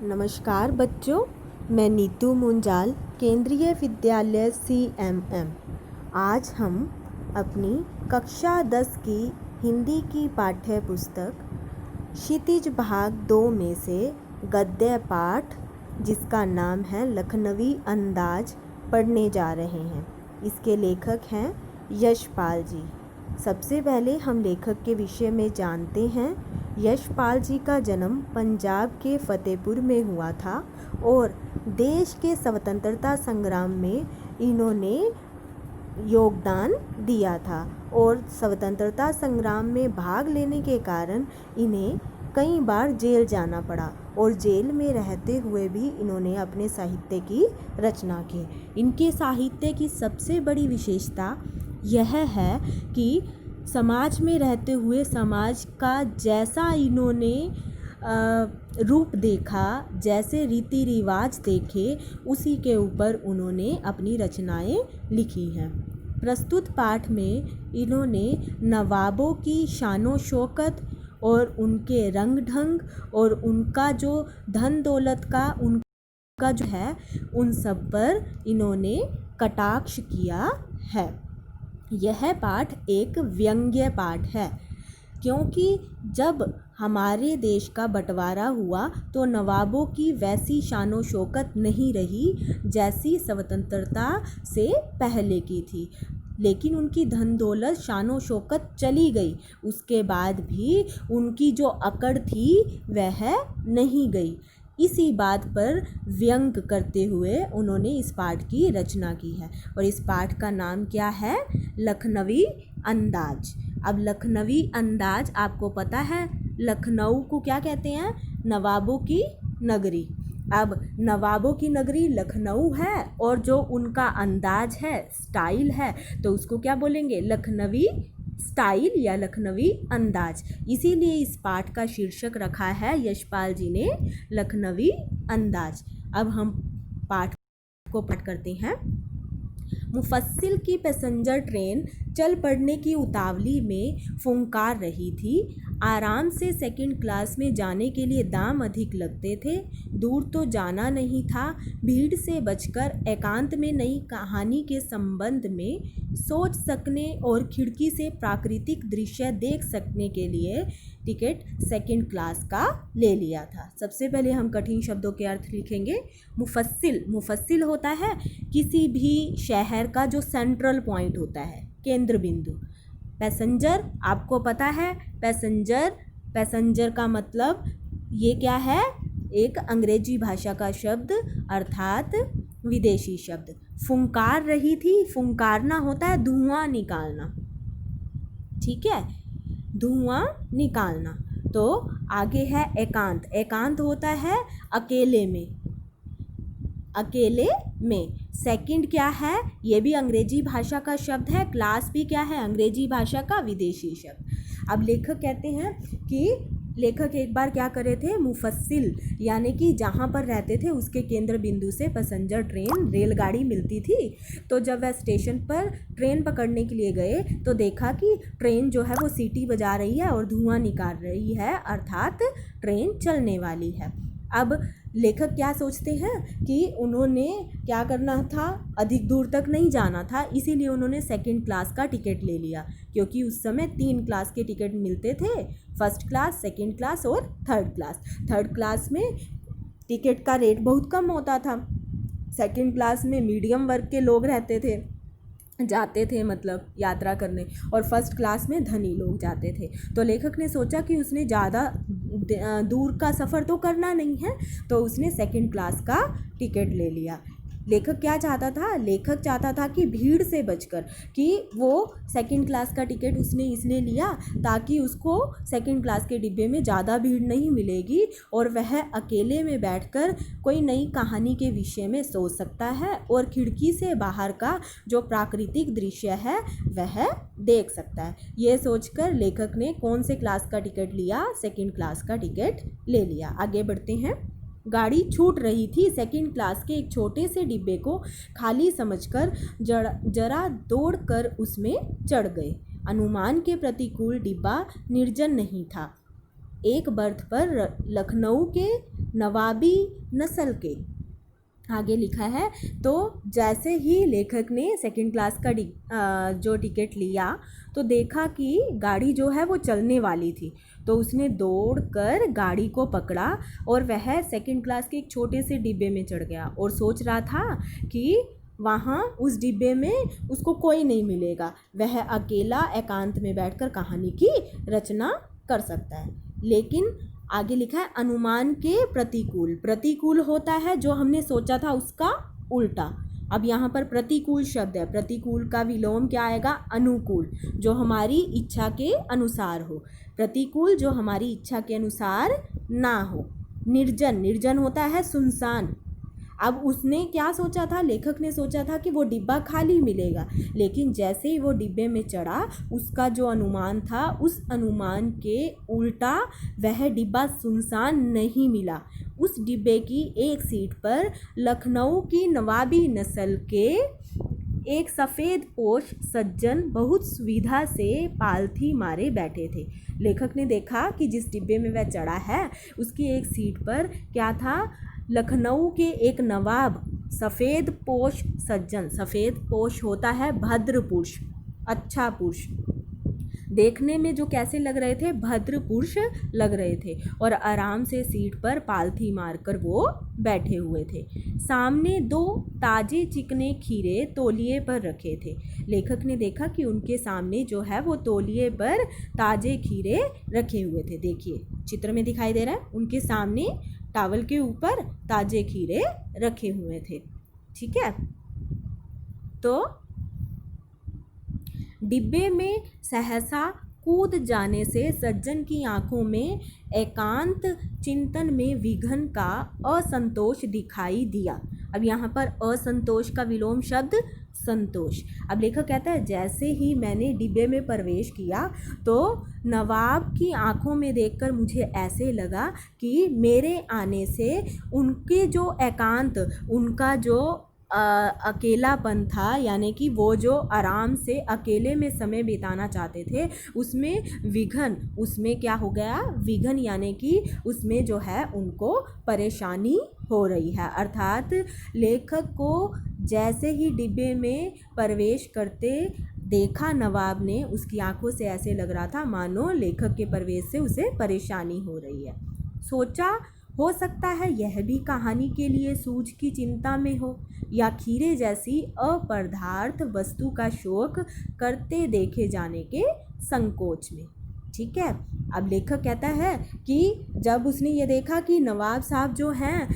नमस्कार बच्चों, मैं नीतू मुंजाल, केंद्रीय विद्यालय CMM। आज हम अपनी कक्षा 10 की हिंदी की पाठ्य पुस्तक क्षितिज भाग 2 में से गद्य पाठ जिसका नाम है लखनवी अंदाज पढ़ने जा रहे हैं। इसके लेखक हैं यशपाल जी। सबसे पहले हम लेखक के विषय में जानते हैं। यशपाल जी का जन्म पंजाब के फतेहपुर में हुआ था और देश के स्वतंत्रता संग्राम में इन्होंने योगदान दिया था और स्वतंत्रता संग्राम में भाग लेने के कारण इन्हें कई बार जेल जाना पड़ा और जेल में रहते हुए भी इन्होंने अपने साहित्य की रचना की। इनके साहित्य की सबसे बड़ी विशेषता यह है कि समाज में रहते हुए समाज का जैसा इन्होंने रूप देखा, जैसे रीति रिवाज देखे, उसी के ऊपर उन्होंने अपनी रचनाएं लिखी हैं। प्रस्तुत पाठ में इन्होंने नवाबों की शानो शौकत और उनके रंग ढंग और उनका जो धन दौलत का उनका जो है उन सब पर इन्होंने कटाक्ष किया है। यह पाठ एक व्यंग्य पाठ है क्योंकि जब हमारे देश का बंटवारा हुआ तो नवाबों की वैसी शानो शौकत नहीं रही जैसी स्वतंत्रता से पहले की थी, लेकिन उनकी धन दौलत शानो शौकत चली गई। उसके बाद भी उनकी जो अकड़ थी वह नहीं गई। इसी बात पर व्यंग करते हुए उन्होंने इस पाठ की रचना की है और इस पाठ का नाम क्या है? लखनवी अंदाज। अब लखनवी अंदाज आपको पता है, लखनऊ को क्या कहते हैं? नवाबों की नगरी। अब नवाबों की नगरी लखनऊ है और जो उनका अंदाज है, स्टाइल है, तो उसको क्या बोलेंगे? लखनवी स्टाइल या लखनवी अंदाज। इसीलिए इस पाठ का शीर्षक रखा है यशपाल जी ने लखनवी अंदाज। अब हम पाठ को पाठ करते हैं। मुफस्सिल की पैसेंजर ट्रेन चल पड़ने की उतावली में फुंकार रही थी। आराम से सेकंड क्लास में जाने के लिए दाम अधिक लगते थे। दूर तो जाना नहीं था। भीड़ से बचकर एकांत में नई कहानी के संबंध में सोच सकने और खिड़की से प्राकृतिक दृश्य देख सकने के लिए टिकट सेकंड क्लास का ले लिया था। सबसे पहले हम कठिन शब्दों के अर्थ लिखेंगे। मुफस्सिल, मुफस्सिल होता है किसी भी शहर का जो सेंट्रल पॉइंट होता है, केंद्र बिंदु। पैसेंजर आपको पता है, पैसेंजर का मतलब ये क्या है? एक अंग्रेजी भाषा का शब्द अर्थात विदेशी शब्द। फुंकार रही थी, फुंकारना होता है धुआं निकालना, ठीक है, धुआं निकालना। तो आगे है एकांत। एकांत होता है अकेले में, अकेले में। सेकंड क्या है? ये भी अंग्रेजी भाषा का शब्द है। क्लास भी क्या है? अंग्रेजी भाषा का विदेशी शब्द। अब लेखक कहते हैं कि लेखक एक बार क्या करे थे? मुफस्सिल यानी कि जहाँ पर रहते थे उसके केंद्र बिंदु से पैसेंजर ट्रेन, रेलगाड़ी मिलती थी। तो जब वह स्टेशन पर ट्रेन पकड़ने के लिए गए तो देखा कि ट्रेन जो है वो सीटी बजा रही है और धुआं निकाल रही है, अर्थात ट्रेन चलने वाली है। अब लेखक क्या सोचते हैं कि उन्होंने क्या करना था? अधिक दूर तक नहीं जाना था, इसीलिए उन्होंने सेकंड क्लास का टिकट ले लिया, क्योंकि उस समय 3 क्लास के टिकट मिलते थे, फर्स्ट क्लास, सेकंड क्लास और थर्ड क्लास। थर्ड क्लास में टिकट का रेट बहुत कम होता था। सेकंड क्लास में मीडियम वर्ग के लोग रहते थे, जाते थे मतलब यात्रा करने, और फर्स्ट क्लास में धनी लोग जाते थे। तो लेखक ने सोचा कि उसने ज़्यादा दूर का सफ़र तो करना नहीं है, तो उसने सेकंड क्लास का टिकट ले लिया। लेखक क्या चाहता था? लेखक चाहता था कि भीड़ से बचकर, कि वो सेकंड क्लास का टिकट उसने इसलिए लिया ताकि उसको सेकंड क्लास के डिब्बे में ज़्यादा भीड़ नहीं मिलेगी और वह अकेले में बैठकर कोई नई कहानी के विषय में सोच सकता है और खिड़की से बाहर का जो प्राकृतिक दृश्य है वह देख सकता है। ये सोचकर लेखक ने कौन से क्लास का टिकट लिया? सेकंड क्लास का टिकट ले लिया। आगे बढ़ते हैं। गाड़ी छूट रही थी। सेकंड क्लास के एक छोटे से डिब्बे को खाली समझकर जरा दौड़कर उसमें चढ़ गए। अनुमान के प्रतिकूल डिब्बा निर्जन नहीं था। एक बर्थ पर लखनऊ के नवाबी नस्ल के। आगे लिखा है, तो जैसे ही लेखक ने सेकंड क्लास का जो टिकट लिया तो देखा कि गाड़ी जो है वो चलने वाली थी, तो उसने दौड़कर गाड़ी को पकड़ा और वह सेकंड क्लास के एक छोटे से डिब्बे में चढ़ गया और सोच रहा था कि वहाँ उस डिब्बे में उसको कोई नहीं मिलेगा, वह अकेला एकांत में बैठकर कहानी की रचना कर सकता है। लेकिन आगे लिखा है, अनुमान के प्रतिकूल। प्रतिकूल होता है जो हमने सोचा था उसका उल्टा। अब यहाँ पर प्रतिकूल शब्द है, प्रतिकूल का विलोम क्या आएगा? अनुकूल, जो हमारी इच्छा के अनुसार हो। प्रतिकूल जो हमारी इच्छा के अनुसार ना हो। निर्जन, निर्जन होता है सुनसान। अब उसने क्या सोचा था? लेखक ने सोचा था कि वो डिब्बा खाली मिलेगा, लेकिन जैसे ही वो डिब्बे में चढ़ा उसका जो अनुमान था उस अनुमान के उल्टा वह डिब्बा सुनसान नहीं मिला। उस डिब्बे की एक सीट पर लखनऊ की नवाबी नस्ल के एक सफ़ेद पोश सज्जन बहुत सुविधा से पालथी मारे बैठे थे। लेखक ने देखा कि जिस डिब्बे में वह चढ़ा है उसकी एक सीट पर क्या था? लखनऊ के एक नवाब सफ़ेद पोश सज्जन। सफ़ेद पोश होता है भद्र पुरुष, अच्छा पुरुष। देखने में जो कैसे लग रहे थे? भद्र पुरुष लग रहे थे और आराम से सीट पर पालथी मारकर वो बैठे हुए थे। सामने 2 ताजे चिकने खीरे तौलिए पर रखे थे। लेखक ने देखा कि उनके सामने जो है वो तौलिए पर ताजे खीरे रखे हुए थे। देखिए चित्र में दिखाई दे रहा है, उनके सामने टावल के ऊपर ताजे खीरे रखे हुए थे। ठीक है, तो डिब्बे में सहसा कूद जाने से सज्जन की आंखों में एकांत चिंतन में विघन का असंतोष दिखाई दिया। अब यहाँ पर असंतोष का विलोम शब्द संतोष। अब लेखक कहता है, जैसे ही मैंने डिब्बे में प्रवेश किया तो नवाब की आंखों में देखकर मुझे ऐसे लगा कि मेरे आने से उनके जो एकांत, उनका जो अकेलापन था, यानी कि वो जो आराम से अकेले में समय बिताना चाहते थे उसमें विघन, उसमें क्या हो गया? विघन, यानी कि उसमें जो है उनको परेशानी हो रही है। अर्थात लेखक को जैसे ही डिब्बे में प्रवेश करते देखा नवाब ने, उसकी आंखों से ऐसे लग रहा था मानो लेखक के प्रवेश से उसे परेशानी हो रही है। सोचा हो सकता है यह भी कहानी के लिए सूझ की चिंता में हो या खीरे जैसी अपदार्थ वस्तु का शौक करते देखे जाने के संकोच में। ठीक है, अब लेखक कहता है कि जब उसने ये देखा कि नवाब साहब जो हैं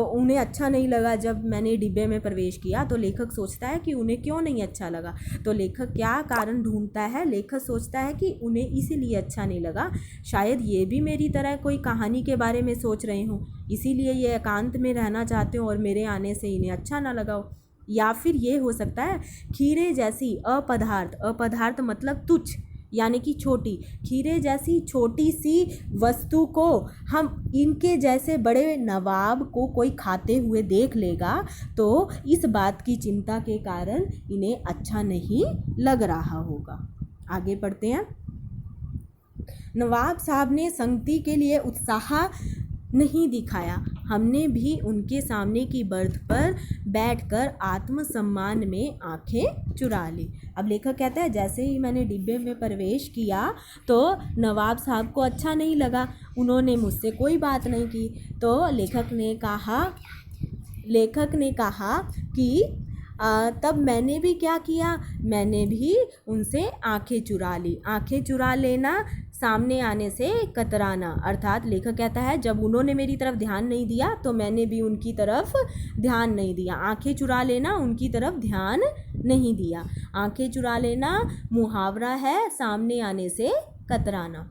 उन्हें अच्छा नहीं लगा जब मैंने डिब्बे में प्रवेश किया, तो लेखक सोचता है कि उन्हें क्यों नहीं अच्छा लगा। तो लेखक क्या कारण ढूंढता है? लेखक सोचता है कि उन्हें इसीलिए अच्छा नहीं लगा, शायद ये भी मेरी तरह कोई कहानी के बारे में सोच रहे हों, इसीलिए ये एकांत में रहना चाहते हो और मेरे आने से इन्हें अच्छा ना लगा हो। या फिर ये हो सकता है खीरे जैसी अपदार्थ, अपदार्थ मतलब तुच्छ यानी कि छोटी, खीरे जैसी छोटी सी वस्तु को हम इनके जैसे बड़े नवाब को कोई खाते हुए देख लेगा तो इस बात की चिंता के कारण इन्हें अच्छा नहीं लग रहा होगा। आगे पढ़ते हैं। नवाब साहब ने संगति के लिए उत्साह नहीं दिखाया। हमने भी उनके सामने की बर्थ पर बैठकर आत्मसम्मान में आंखें चुरा ली। अब लेखक कहता है, जैसे ही मैंने डिब्बे में प्रवेश किया तो नवाब साहब को अच्छा नहीं लगा, उन्होंने मुझसे कोई बात नहीं की। तो लेखक ने कहा कि तब मैंने भी क्या किया? मैंने भी उनसे आंखें चुरा ली। आंखें चुरा लेना, सामने आने से कतराना। अर्थात लेखक कहता है जब उन्होंने मेरी तरफ ध्यान नहीं दिया तो मैंने भी उनकी तरफ ध्यान नहीं दिया। आंखें चुरा लेना, उनकी तरफ ध्यान नहीं दिया। आंखें चुरा लेना मुहावरा है, सामने आने से कतराना।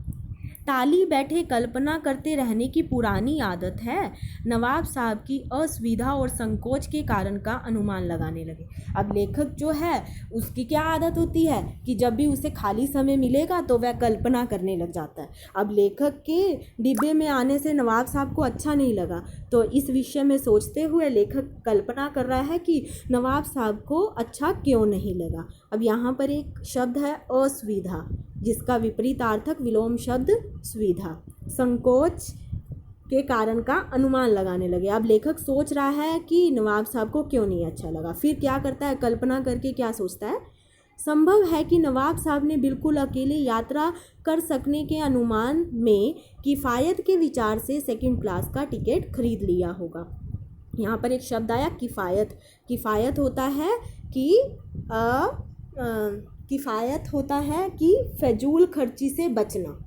टाली बैठे कल्पना करते रहने की पुरानी आदत है। नवाब साहब की असुविधा और संकोच के कारण का अनुमान लगाने लगे। अब लेखक जो है उसकी क्या आदत होती है कि जब भी उसे खाली समय मिलेगा तो वह कल्पना करने लग जाता है। अब लेखक के डिब्बे में आने से नवाब साहब को अच्छा नहीं लगा, तो इस विषय में सोचते हुए लेखक कल्पना कर रहा है कि नवाब साहब को अच्छा क्यों नहीं लगा। अब यहाँ पर एक शब्द है असुविधा। जिसका विपरीतार्थक विलोम शब्द सुविधा। संकोच के कारण का अनुमान लगाने लगे। अब लेखक सोच रहा है कि नवाब साहब को क्यों नहीं अच्छा लगा। फिर क्या करता है, कल्पना करके क्या सोचता है, संभव है कि नवाब साहब ने बिल्कुल अकेले यात्रा कर सकने के अनुमान में किफ़ायत के विचार से सेकंड क्लास का टिकट खरीद लिया होगा। यहाँ पर एक शब्द आया किफ़ायत। किफ़ायत होता है कि किफ़ायत होता है कि फजूल खर्ची से बचना,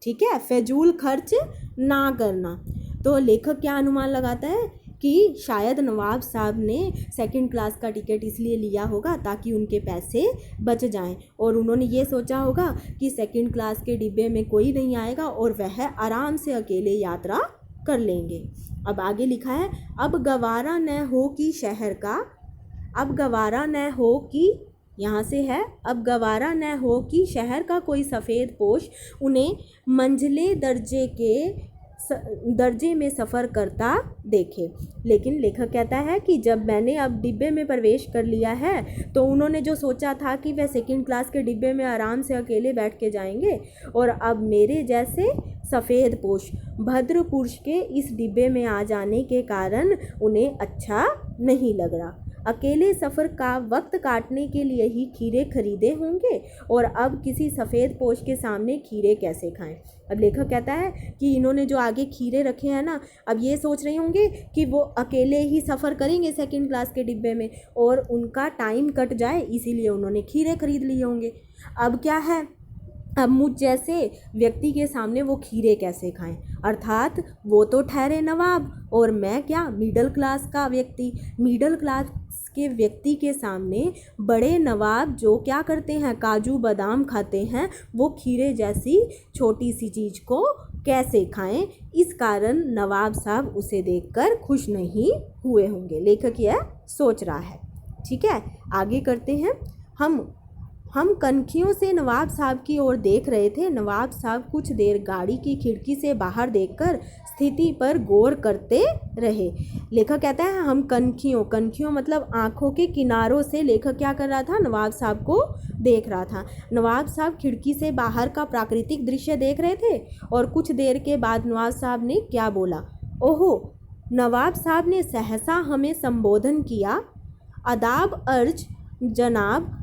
ठीक है, फजूल खर्च ना करना। तो लेखक क्या अनुमान लगाता है कि शायद नवाब साहब ने सेकंड क्लास का टिकट इसलिए लिया होगा ताकि उनके पैसे बच जाएं, और उन्होंने ये सोचा होगा कि सेकंड क्लास के डिब्बे में कोई नहीं आएगा और वह आराम से अकेले यात्रा कर लेंगे। अब आगे लिखा है, अब गवारा न हो कि शहर का, अब गवारा न हो कि, यहाँ से है, अब गवारा न हो कि शहर का कोई सफ़ेद पोश उन्हें मंझले दर्जे में सफ़र करता देखे। लेकिन लेखक कहता है कि जब मैंने अब डिब्बे में प्रवेश कर लिया है तो उन्होंने जो सोचा था कि वह सेकंड क्लास के डिब्बे में आराम से अकेले बैठ के जाएंगे, और अब मेरे जैसे सफ़ेद पोश भद्र पुरुष के इस डिब्बे में आ जाने के कारण उन्हें अच्छा नहीं लग रहा। अकेले सफ़र का वक्त काटने के लिए ही खीरे खरीदे होंगे, और अब किसी सफ़ेद पोश के सामने खीरे कैसे खाएं। अब लेखक कहता है कि इन्होंने जो आगे खीरे रखे हैं ना, अब ये सोच रहे होंगे कि वो अकेले ही सफ़र करेंगे सेकंड क्लास के डिब्बे में और उनका टाइम कट जाए, इसीलिए उन्होंने खीरे खरीद लिए होंगे। अब क्या है, अब मुझ जैसे व्यक्ति के सामने वो खीरे कैसे खाएं, अर्थात वो तो ठहरे नवाब और मैं क्या, मिडिल क्लास का व्यक्ति। मिडिल क्लास के व्यक्ति के सामने बड़े नवाब जो क्या करते हैं, काजू बादाम खाते हैं, वो खीरे जैसी छोटी सी चीज़ को कैसे खाएं। इस कारण नवाब साहब उसे देखकर खुश नहीं हुए होंगे, लेखक यह सोच रहा है। ठीक है, आगे करते हैं। हम कनखियों से नवाब साहब की ओर देख रहे थे। नवाब साहब कुछ देर गाड़ी की खिड़की से बाहर देखकर स्थिति पर गौर करते रहे। लेखक कहता है हम कनखियों मतलब आँखों के किनारों से लेखक क्या कर रहा था, नवाब साहब को देख रहा था। नवाब साहब खिड़की से बाहर का प्राकृतिक दृश्य देख रहे थे और कुछ देर के बाद नवाब साहब ने क्या बोला, ओहो, नवाब साहब ने सहसा हमें संबोधन किया, आदाब अर्ज जनाब,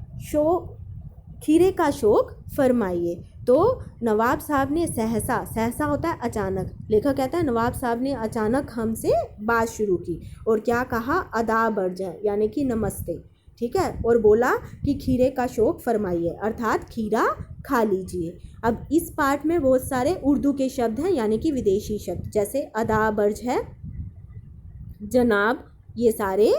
खीरे का शौक फरमाइए। तो नवाब साहब ने सहसा होता है अचानक। लेखक कहता है नवाब साहब ने अचानक हमसे बात शुरू की और क्या कहा, आदाब अर्ज यानी कि नमस्ते, ठीक है, और बोला कि खीरे का शौक फरमाइए, अर्थात खीरा खा लीजिए। अब इस पार्ट में बहुत सारे उर्दू के शब्द हैं यानी कि विदेशी शब्द, जैसे आदाब अर्ज है, जनाब, ये सारे,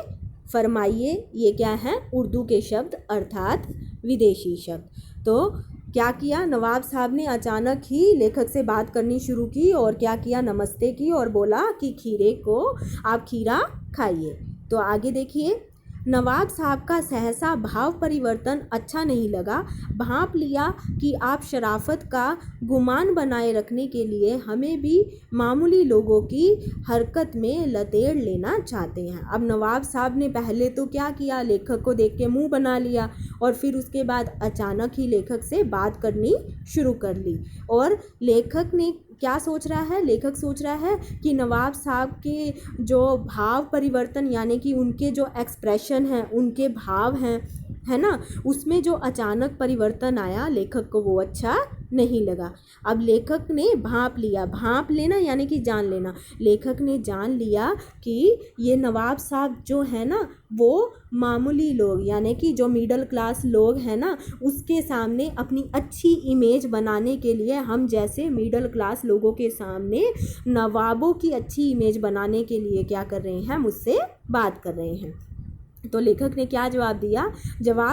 फरमाइए, ये क्या हैं, उर्दू के शब्द अर्थात विदेशी शब्द। तो क्या किया, नवाब साहब ने अचानक ही लेखक से बात करनी शुरू की और क्या किया, नमस्ते की और बोला कि खीरे को आप खीरा खाइए। तो आगे देखिए, नवाब साहब का सहसा भाव परिवर्तन अच्छा नहीं लगा। भांप लिया कि आप शराफत का गुमान बनाए रखने के लिए हमें भी मामूली लोगों की हरकत में लतेड़ लेना चाहते हैं। अब नवाब साहब ने पहले तो क्या किया, लेखक को देख के मुंह बना लिया और फिर उसके बाद अचानक ही लेखक से बात करनी शुरू कर ली। और लेखक ने क्या सोच रहा है, लेखक सोच रहा है कि नवाब साहब के जो भाव परिवर्तन यानी कि उनके जो एक्सप्रेशन हैं, उनके भाव हैं, है ना, उसमें जो अचानक परिवर्तन आया लेखक को वो अच्छा नहीं लगा। अब लेखक ने भांप लिया, भांप लेना यानी कि जान लेना, लेखक ने जान लिया कि ये नवाब साहब जो है ना वो मामूली लोग यानी कि जो मिडिल क्लास लोग हैं ना, उसके सामने अपनी अच्छी इमेज बनाने के लिए, हम जैसे मिडिल क्लास लोगों के सामने नवाबों की अच्छी इमेज बनाने के लिए क्या कर रहे हैं, मुझसे बात कर रहे हैं। तो लेखक ने क्या जवाब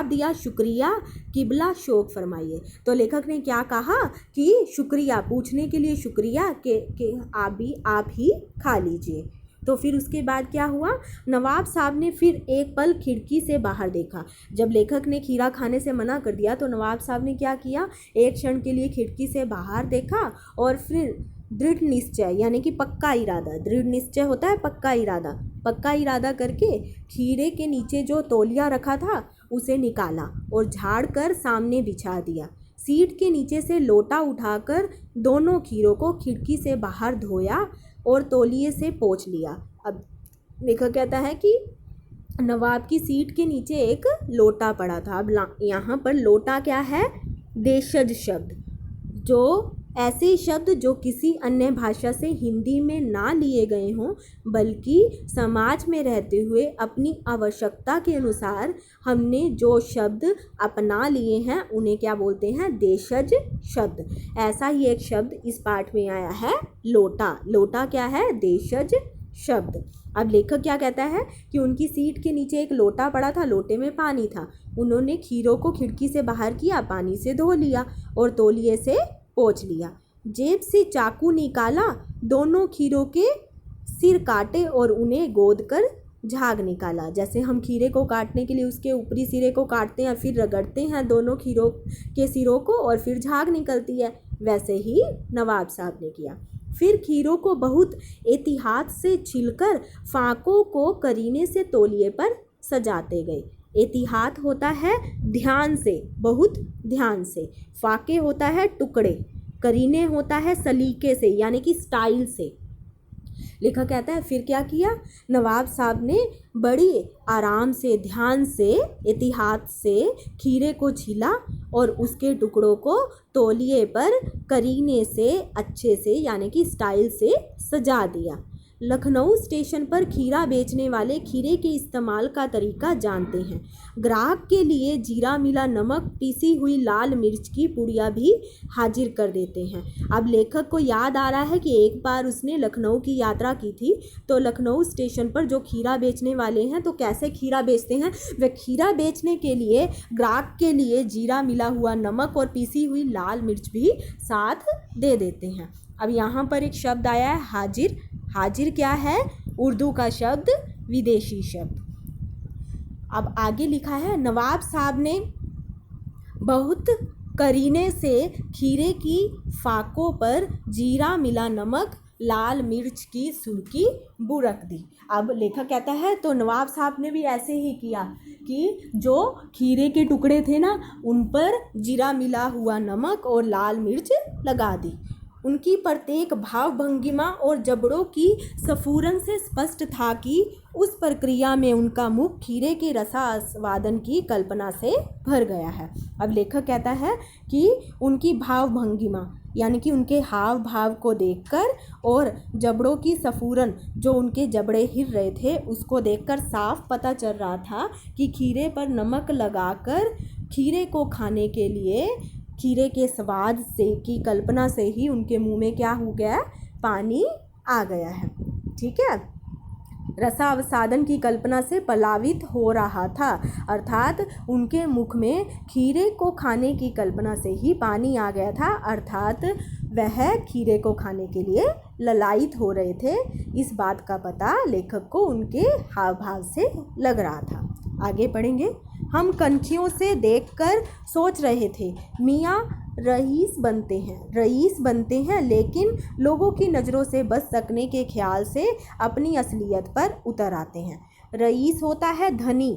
दिया, शुक्रिया, किबला शौक फरमाइए। तो लेखक ने क्या कहा कि शुक्रिया, पूछने के लिए शुक्रिया कि आप ही खा लीजिए। तो फिर उसके बाद क्या हुआ, नवाब साहब ने फिर एक पल खिड़की से बाहर देखा। जब लेखक ने खीरा खाने से मना कर दिया तो नवाब साहब ने क्या किया, एक क्षण के लिए खिड़की से बाहर देखा और फिर दृढ़ निश्चय यानी कि पक्का इरादा, दृढ़ निश्चय होता है पक्का इरादा करके खीरे के नीचे जो तौलिया रखा था उसे निकाला और झाड़ कर सामने बिछा दिया। सीट के नीचे से लोटा उठाकर दोनों खीरों को खिड़की से बाहर धोया और तौलिए से पोंछ लिया। अब लेखक कहता है कि नवाब की सीट के नीचे एक लोटा पड़ा था। अब यहाँ पर लोटा क्या है? देशज शब्द, जो ऐसे शब्द जो किसी अन्य भाषा से हिंदी में ना लिए गए हों, बल्कि समाज में रहते हुए अपनी आवश्यकता के अनुसार हमने जो शब्द अपना लिए हैं उन्हें क्या बोलते हैं? देशज शब्द। ऐसा ही एक शब्द इस पाठ में आया है, लोटा। लोटा क्या है? देशज शब्द। अब लेखक क्या कहता है कि उनकी सीट के नीचे एक लोटा पड़ा था, लोटे में पानी था। उन्होंने खीरों को खिड़की से बाहर किया, पानी से धो लिया और तौलिए से पोंछ लिया। जेब से चाकू निकाला, दोनों खीरों के सिर काटे और उन्हें गोद कर झाग निकाला। जैसे हम खीरे को काटने के लिए उसके ऊपरी सिरे को काटते हैं, फिर रगड़ते हैं दोनों खीरों के सिरों को और फिर झाग निकलती है, वैसे ही नवाब साहब ने किया। फिर खीरों को बहुत एहतियात से छिलकर फाकों को करीने से तौलिए पर सजाते गए। एहतियात होता है ध्यान से, बहुत ध्यान से। फाके होता है टुकड़े, करीने होता है सलीके से यानी कि स्टाइल से। लेखक कहता है फिर क्या किया? नवाब साहब ने बड़ी आराम से, ध्यान से, एहतियात से खीरे को छीला और उसके टुकड़ों को तौलिए पर करीने से अच्छे से यानी कि स्टाइल से सजा दिया। लखनऊ स्टेशन पर खीरा बेचने वाले खीरे के इस्तेमाल का तरीका जानते हैं। ग्राहक के लिए जीरा मिला नमक, पीसी हुई लाल मिर्च की पुड़िया भी हाजिर कर देते हैं। अब लेखक को याद आ रहा है कि एक बार उसने लखनऊ की यात्रा की थी, तो लखनऊ स्टेशन पर जो खीरा बेचने वाले हैं तो कैसे खीरा बेचते हैं? वे खीरा बेचने के लिए ग्राहक के लिए जीरा मिला हुआ नमक और पीसी हुई लाल मिर्च भी साथ दे देते हैं। अब यहाँ पर एक शब्द आया है हाजिर। हाजिर क्या है? उर्दू का शब्द, विदेशी शब्द। अब आगे लिखा है नवाब साहब ने बहुत करीने से खीरे की फाकों पर जीरा मिला नमक, लाल मिर्च की सुर्खी बुरक दी। अब लेखक कहता है तो नवाब साहब ने भी ऐसे ही किया कि जो खीरे के टुकड़े थे ना, उन पर जीरा मिला हुआ नमक और लाल मिर्च लगा दी। उनकी प्रत्येक भाव भंगिमा और जबड़ों की स्फुरन से स्पष्ट था कि उस प्रक्रिया में उनका मुख खीरे के रसास्वादन की कल्पना से भर गया है। अब लेखक कहता है कि उनकी भाव भंगिमा यानी कि उनके हाव भाव को देखकर और जबड़ों की स्फुरन, जो उनके जबड़े हिल रहे थे, उसको देखकर साफ पता चल रहा था कि खीरे पर नमक लगाकर खीरे को खाने के लिए खीरे के स्वाद से की कल्पना से ही उनके मुंह में क्या हो गया? पानी आ गया है। ठीक है, रसावसादन की कल्पना से पलावित हो रहा था, अर्थात उनके मुख में खीरे को खाने की कल्पना से ही पानी आ गया था, अर्थात वह खीरे को खाने के लिए ललायित हो रहे थे। इस बात का पता लेखक को उनके हाव भाव से लग रहा था। आगे पढ़ेंगे। हम कनखियों से देखकर सोच रहे थे मियाँ रईस बनते हैं लेकिन लोगों की नज़रों से बच सकने के ख्याल से अपनी असलियत पर उतर आते हैं। रईस होता है धनी,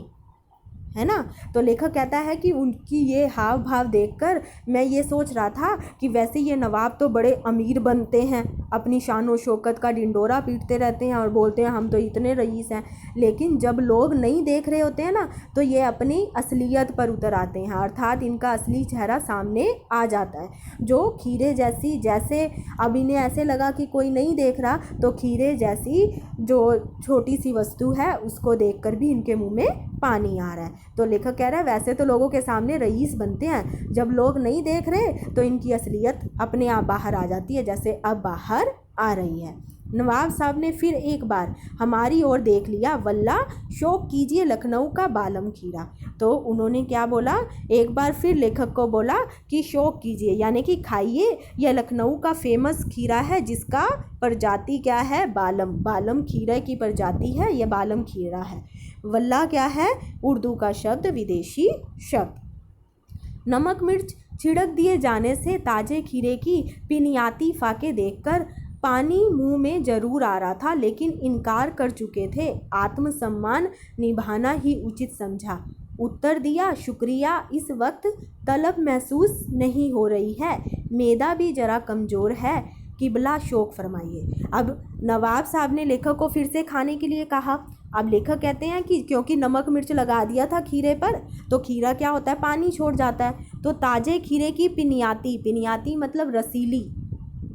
है ना। तो लेखक कहता है कि उनकी ये हाव भाव देखकर मैं ये सोच रहा था कि वैसे ये नवाब तो बड़े अमीर बनते हैं, अपनी शान और शौकत का डिंडोरा पीटते रहते हैं और बोलते हैं हम तो इतने रईस हैं, लेकिन जब लोग नहीं देख रहे होते हैं ना तो ये अपनी असलियत पर उतर आते हैं, अर्थात इनका असली चेहरा सामने आ जाता है। जो खीरे जैसी, जैसे अब इन्हें ऐसे लगा कि कोई नहीं देख रहा, तो खीरे जैसी जो छोटी सी वस्तु है उसको देखकर भी इनके मुंह में पानी आ रहा है। तो लेखक कह रहा है वैसे तो लोगों के सामने रईस बनते हैं, जब लोग नहीं देख रहे तो इनकी असलियत अपने आप बाहर आ जाती है, जैसे अब बाहर आ रही है। नवाब साहब ने फिर एक बार हमारी ओर देख लिया। वल्ला शौक कीजिए लखनऊ का बालम खीरा। तो उन्होंने क्या बोला? एक बार फिर लेखक को बोला कि शौक कीजिए यानी कि खाइए, यह लखनऊ का फेमस खीरा है जिसका प्रजाति क्या है? बालम। बालम खीरे की प्रजाति है, यह बालम खीरा है। वल्ला क्या है? उर्दू का शब्द, विदेशी शब्द। नमक मिर्च छिड़क दिए जाने से ताजे खीरे की पिनियाती फाके देखकर पानी मुंह में जरूर आ रहा था, लेकिन इनकार कर चुके थे। आत्मसम्मान निभाना ही उचित समझा। उत्तर दिया, शुक्रिया, इस वक्त तलब महसूस नहीं हो रही है, मैदा भी ज़रा कमज़ोर है, किबला शौक फरमाइए। अब नवाब साहब ने लेखक को फिर से खाने के लिए कहा। अब लेखक कहते हैं कि क्योंकि नमक मिर्च लगा दिया था खीरे पर, तो खीरा क्या होता है, पानी छोड़ जाता है। तो ताजे खीरे की पिनियाती, पिनियाती मतलब रसीली,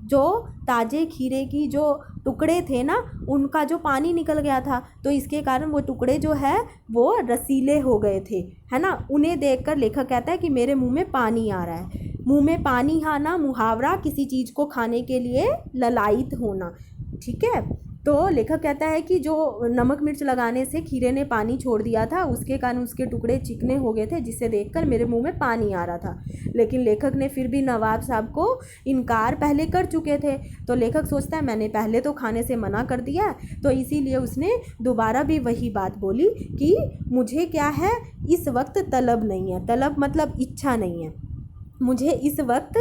जो ताजे खीरे की जो टुकड़े थे ना, उनका जो पानी निकल गया था, तो इसके कारण वो टुकड़े जो है वो रसीले हो गए थे, है ना। उन्हें देखकर लेखक कहता है कि मेरे मुंह में पानी आ रहा है। मुंह में पानी आना मुहावरा किसी चीज़ को खाने के लिए ललायित होना, ठीक है। तो लेखक कहता है कि जो नमक मिर्च लगाने से खीरे ने पानी छोड़ दिया था, उसके कारण उसके टुकड़े चिकने हो गए थे, जिसे देखकर मेरे मुंह में पानी आ रहा था। लेकिन लेखक ने फिर भी नवाब साहब को इनकार पहले कर चुके थे। तो लेखक सोचता है मैंने पहले तो खाने से मना कर दिया, तो इसीलिए उसने दोबारा भी वही बात बोली कि मुझे क्या है, इस वक्त तलब नहीं है। तलब मतलब इच्छा नहीं है, मुझे इस वक्त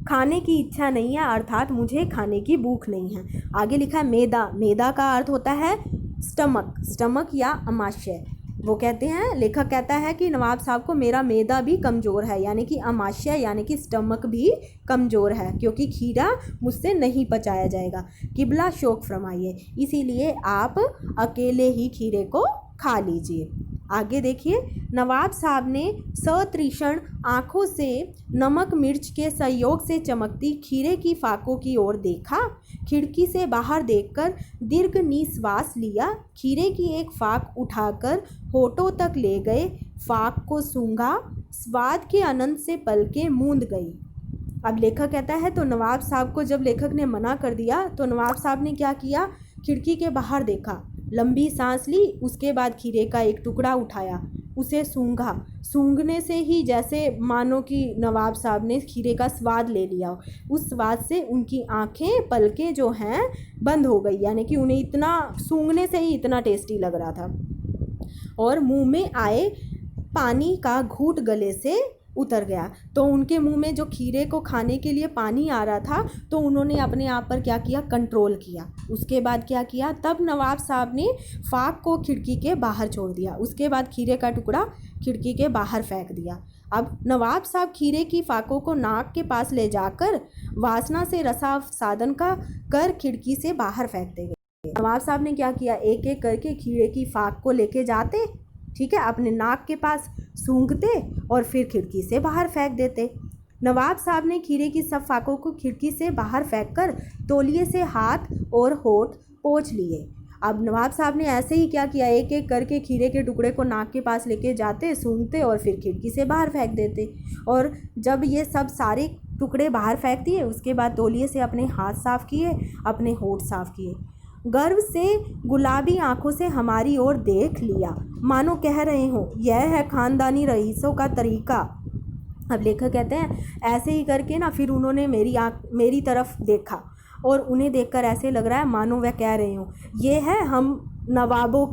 खाने की इच्छा नहीं है, अर्थात मुझे खाने की भूख नहीं है। आगे लिखा है मैदा, मैदा का अर्थ होता है स्टमक, स्टमक या अमाशय। वो कहते हैं, लेखक कहता है कि नवाब साहब को मेरा मैदा भी कमज़ोर है, यानी कि अमाशय यानी कि स्टमक भी कमज़ोर है, क्योंकि खीरा मुझसे नहीं पचाया जाएगा। किबला शौक फरमाइए, इसीलिए आप अकेले ही खीरे को खा लीजिए। आगे देखिए, नवाब साहब ने सतृषण आँखों से नमक मिर्च के सहयोग से चमकती खीरे की फाकों की ओर देखा। खिड़की से बाहर देखकर दीर्घ निश्वास लिया। खीरे की एक फाक उठाकर होठों तक ले गए, फाक को सूंघा, स्वाद के आनंद से पलकें मूंद गई। अब लेखक कहता है, तो नवाब साहब को जब लेखक ने मना कर दिया, तो नवाब साहब ने क्या किया, खिड़की के बाहर देखा, लंबी सांस ली, उसके बाद खीरे का एक टुकड़ा उठाया, उसे सूंघा। सूंघने से ही जैसे मानो कि नवाब साहब ने खीरे का स्वाद ले लिया, उस स्वाद से उनकी आंखें, पलकें जो हैं बंद हो गई, यानी कि उन्हें इतना सूंघने से ही इतना टेस्टी लग रहा था। और मुंह में आए पानी का घूंट गले से उतर गया। तो उनके मुंह में जो खीरे को खाने के लिए पानी आ रहा था, तो उन्होंने अपने आप पर क्या किया, कंट्रोल किया। उसके बाद क्या किया, तब नवाब साहब ने फाक को खिड़की के बाहर छोड़ दिया। उसके बाद खीरे का टुकड़ा खिड़की के बाहर फेंक दिया। अब नवाब साहब खीरे की फाकों को नाक के पास ले जाकर वासना से रसा साधन का कर खिड़की से बाहर फेंकते गए। नवाब साहब ने क्या किया, एक एक करके खीरे की फाक को लेके जाते, ठीक है, अपने नाक के पास सूंघते और फिर खिड़की से बाहर फेंक देते। नवाब साहब ने खीरे की सब फाकों को खिड़की से बाहर फेंककर तौलिए से हाथ और होठ पोंछ लिए। अब नवाब साहब ने ऐसे ही क्या किया, एक एक करके खीरे के टुकड़े को नाक के पास लेके जाते, सूंघते और फिर खिड़की से बाहर फेंक देते। और जब ये सब सारे टुकड़े बाहर फेंक दिए, उसके बाद तौलिए से अपने हाथ साफ किए, अपने होठ साफ किए। गर्व से गुलाबी आंखों से हमारी ओर देख लिया, मानो कह रहे हो यह है खानदानी रईसों का तरीका। अब लेखक कहते हैं ऐसे ही करके ना फिर उन्होंने मेरी तरफ देखा और उन्हें देखकर ऐसे लग रहा है मानो वह कह रहे हो ये है हम नवाबों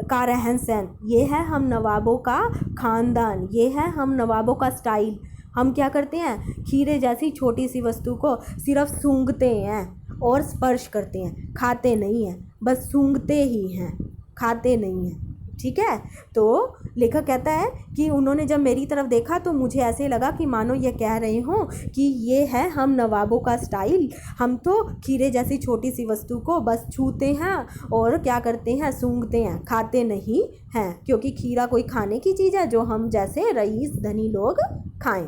का रहन सहन, ये है हम नवाबों का खानदान, ये है हम नवाबों का स्टाइल। हम क्या करते हैं, खीरे जैसी छोटी सी वस्तु को सिर्फ सूंघते हैं और स्पर्श करते हैं, खाते नहीं हैं, बस सूंघते ही हैं, खाते नहीं हैं, ठीक है। तो लेखक कहता है कि उन्होंने जब मेरी तरफ देखा तो मुझे ऐसे लगा कि मानो ये कह रहे हों कि ये है हम नवाबों का स्टाइल, हम तो खीरे जैसी छोटी सी वस्तु को बस छूते हैं और क्या करते हैं, सूंघते हैं, खाते नहीं हैं, क्योंकि खीरा कोई खाने की चीज़ है जो हम जैसे रईस धनी लोग खाएं।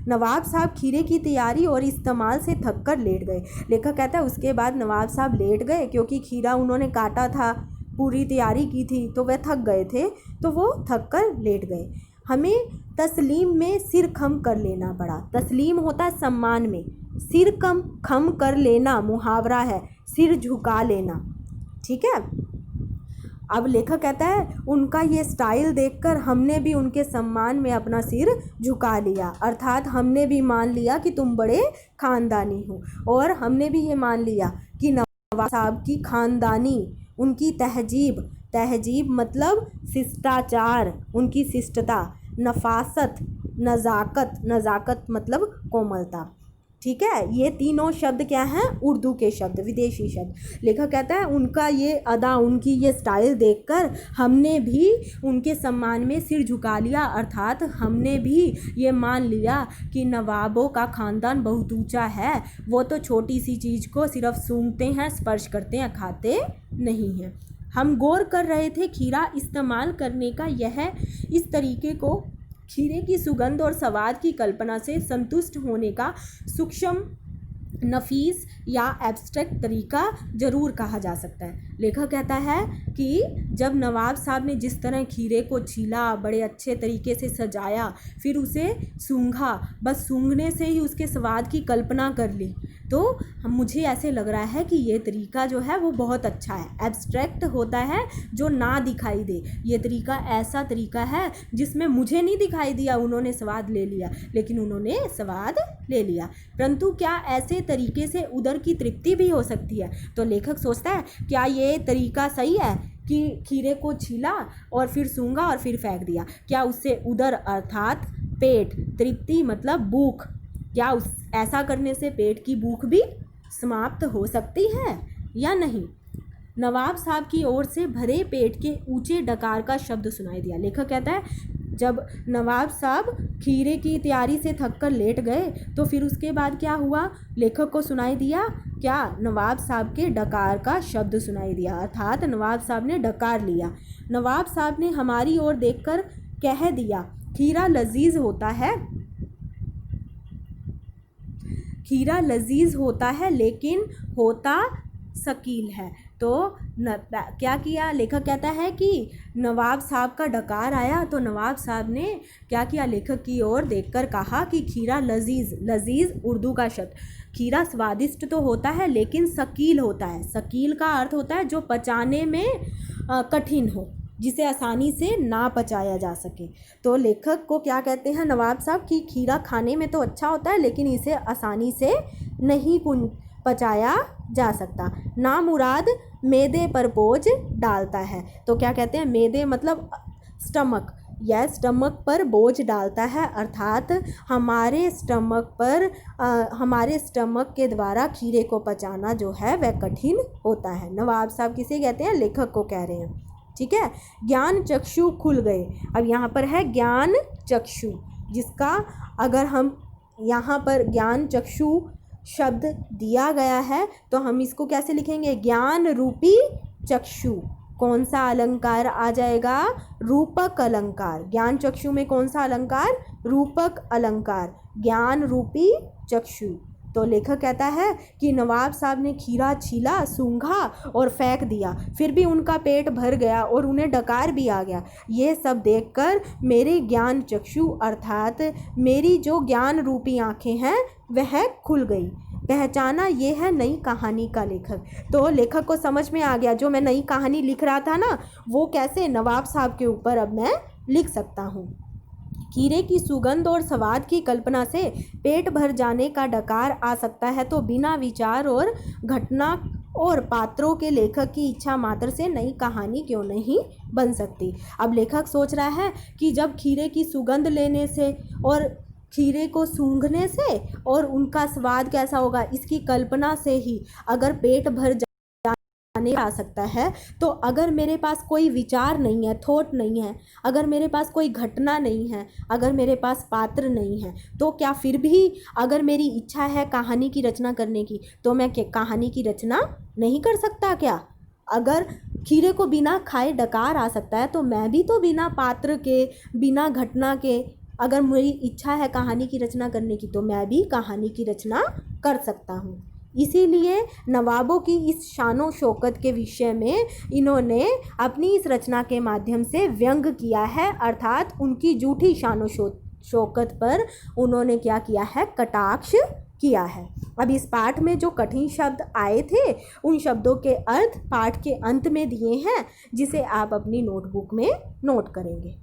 नवाब साहब खीरे की तैयारी और इस्तेमाल से थक कर लेट गए। लेखक कहता है उसके बाद नवाब साहब लेट गए, क्योंकि खीरा उन्होंने काटा था, पूरी तैयारी की थी, तो वह थक गए थे, तो वो थक कर लेट गए। हमें तस्लीम में सिर खम कर लेना पड़ा। तस्लीम होता है सम्मान में, सिर खम कर लेना मुहावरा है, सिर झुका लेना, ठीक है। अब लेखक कहता है उनका ये स्टाइल देखकर हमने भी उनके सम्मान में अपना सिर झुका लिया, अर्थात हमने भी मान लिया कि तुम बड़े खानदानी हो, और हमने भी ये मान लिया कि नवाब साहब की खानदानी, उनकी तहजीब, तहजीब मतलब शिष्टाचार, उनकी शिष्टता, नफासत, नज़ाकत, नज़ाकत मतलब कोमलता, ठीक है, ये तीनों शब्द क्या हैं? उर्दू के शब्द, विदेशी शब्द। लेखक कहता है उनका ये अदा, उनकी ये स्टाइल देखकर हमने भी उनके सम्मान में सिर झुका लिया, अर्थात हमने भी ये मान लिया कि नवाबों का ख़ानदान बहुत ऊंचा है। वो तो छोटी सी चीज़ को सिर्फ सूंघते हैं, स्पर्श करते हैं, खाते नहीं हैं। हम गौर कर रहे थे खीरा इस्तेमाल करने का यह इस तरीके को खीरे की सुगंध और स्वाद की कल्पना से संतुष्ट होने का सूक्ष्म, नफीस या एब्स्ट्रैक्ट तरीका ज़रूर कहा जा सकता है। लेखक कहता है कि जब नवाब साहब ने जिस तरह खीरे को छीला, बड़े अच्छे तरीके से सजाया, फिर उसे सूंघा, बस सूंघने से ही उसके स्वाद की कल्पना कर ली, तो मुझे ऐसे लग रहा है कि ये तरीका जो है वो बहुत अच्छा है। एब्स्ट्रैक्ट होता है जो ना दिखाई दे, ये तरीका ऐसा तरीका है जिसमें मुझे नहीं दिखाई दिया उन्होंने स्वाद ले लिया, लेकिन उन्होंने स्वाद ले लिया। परंतु क्या ऐसे तरीके से उदर की तृप्ति भी हो सकती है? तो लेखक सोचता है क्या ये तरीका सही है कि खीरे को छीला और फिर सूंघा और फिर फेंक दिया? क्या उससे उदर अर्थात पेट, तृप्ति मतलब भूख, क्या उस ऐसा करने से पेट की भूख भी समाप्त हो सकती है या नहीं? नवाब साहब की ओर से भरे पेट के ऊंचे डकार का शब्द सुनाई दिया। लेखक कहता है जब नवाब साहब खीरे की तैयारी से थककर लेट गए तो फिर उसके बाद क्या हुआ? लेखक को सुनाई दिया क्या? नवाब साहब के डकार का शब्द सुनाई दिया, अर्थात नवाब साहब ने डकार लिया। नवाब साहब ने हमारी ओर देखकर कह दिया खीरा लजीज होता है, खीरा लजीज होता है लेकिन होता शकील है। तो क्या किया? लेखक कहता है कि नवाब साहब का डकार आया तो नवाब साहब ने क्या किया? लेखक की ओर देखकर कहा कि खीरा लजीज, लजीज उर्दू का शब्द, खीरा स्वादिष्ट तो होता है लेकिन शकील होता है। शकील का अर्थ होता है जो पचाने में कठिन हो, जिसे आसानी से ना पचाया जा सके। तो लेखक को क्या कहते हैं नवाब साहब कि खीरा खाने में तो अच्छा होता है लेकिन इसे आसानी से नहीं पचाया जा सकता, ना मुराद मैदे पर बोझ डालता है। तो क्या कहते हैं? मैदे मतलब स्टमक, यह स्टमक पर बोझ डालता है, अर्थात हमारे स्टमक के द्वारा खीरे को पचाना जो है वह कठिन होता है। नवाब साहब किसे कहते हैं? लेखक को कह रहे हैं। ठीक है, ज्ञान चक्षु खुल गए। अब यहाँ पर है ज्ञान चक्षु, जिसका अगर हम यहाँ पर ज्ञान चक्षु शब्द दिया गया है तो हम इसको कैसे लिखेंगे? ज्ञान रूपी चक्षु। कौन सा अलंकार आ जाएगा? रूपक अलंकार। ज्ञान चक्षु में कौन सा अलंकार? रूपक अलंकार, ज्ञान रूपी चक्षु। तो लेखक कहता है कि नवाब साहब ने खीरा छीला, सूंघा और फेंक दिया, फिर भी उनका पेट भर गया और उन्हें डकार भी आ गया। ये सब देखकर मेरे ज्ञान चक्षु अर्थात मेरी जो ज्ञान रूपी आंखें हैं वह खुल गई। पहचाना ये है नई कहानी का लेखक। तो लेखक को समझ में आ गया जो मैं नई कहानी लिख रहा था ना, वो कैसे नवाब साहब के ऊपर अब मैं लिख सकता हूँ। खीरे की सुगंध और स्वाद की कल्पना से पेट भर जाने का डकार आ सकता है तो बिना विचार और घटना और पात्रों के लेखक की इच्छा मात्र से नई कहानी क्यों नहीं बन सकती? अब लेखक सोच रहा है कि जब खीरे की सुगंध लेने से और खीरे को सूंघने से और उनका स्वाद कैसा होगा इसकी कल्पना से ही अगर पेट भर जाने आ सकता है, तो अगर मेरे पास कोई विचार नहीं है, थॉट नहीं है, अगर मेरे पास कोई घटना नहीं है, अगर मेरे पास पात्र नहीं है, तो क्या फिर भी अगर मेरी इच्छा है कहानी की रचना करने की तो मैं कहानी की रचना नहीं कर सकता क्या? अगर खीरे को बिना खाए डकार आ सकता है तो मैं भी तो बिना पात्र के, बिना घटना के, अगर मेरी इच्छा है कहानी की रचना करने की तो मैं भी कहानी की रचना कर सकता हूँ। इसीलिए नवाबों की इस शानो शौकत के विषय में इन्होंने अपनी इस रचना के माध्यम से व्यंग किया है, अर्थात उनकी झूठी शानो शौकत पर उन्होंने क्या किया है? कटाक्ष किया है। अब इस पाठ में जो कठिन शब्द आए थे उन शब्दों के अर्थ पाठ के अंत में दिए हैं, जिसे आप अपनी नोटबुक में नोट करेंगे।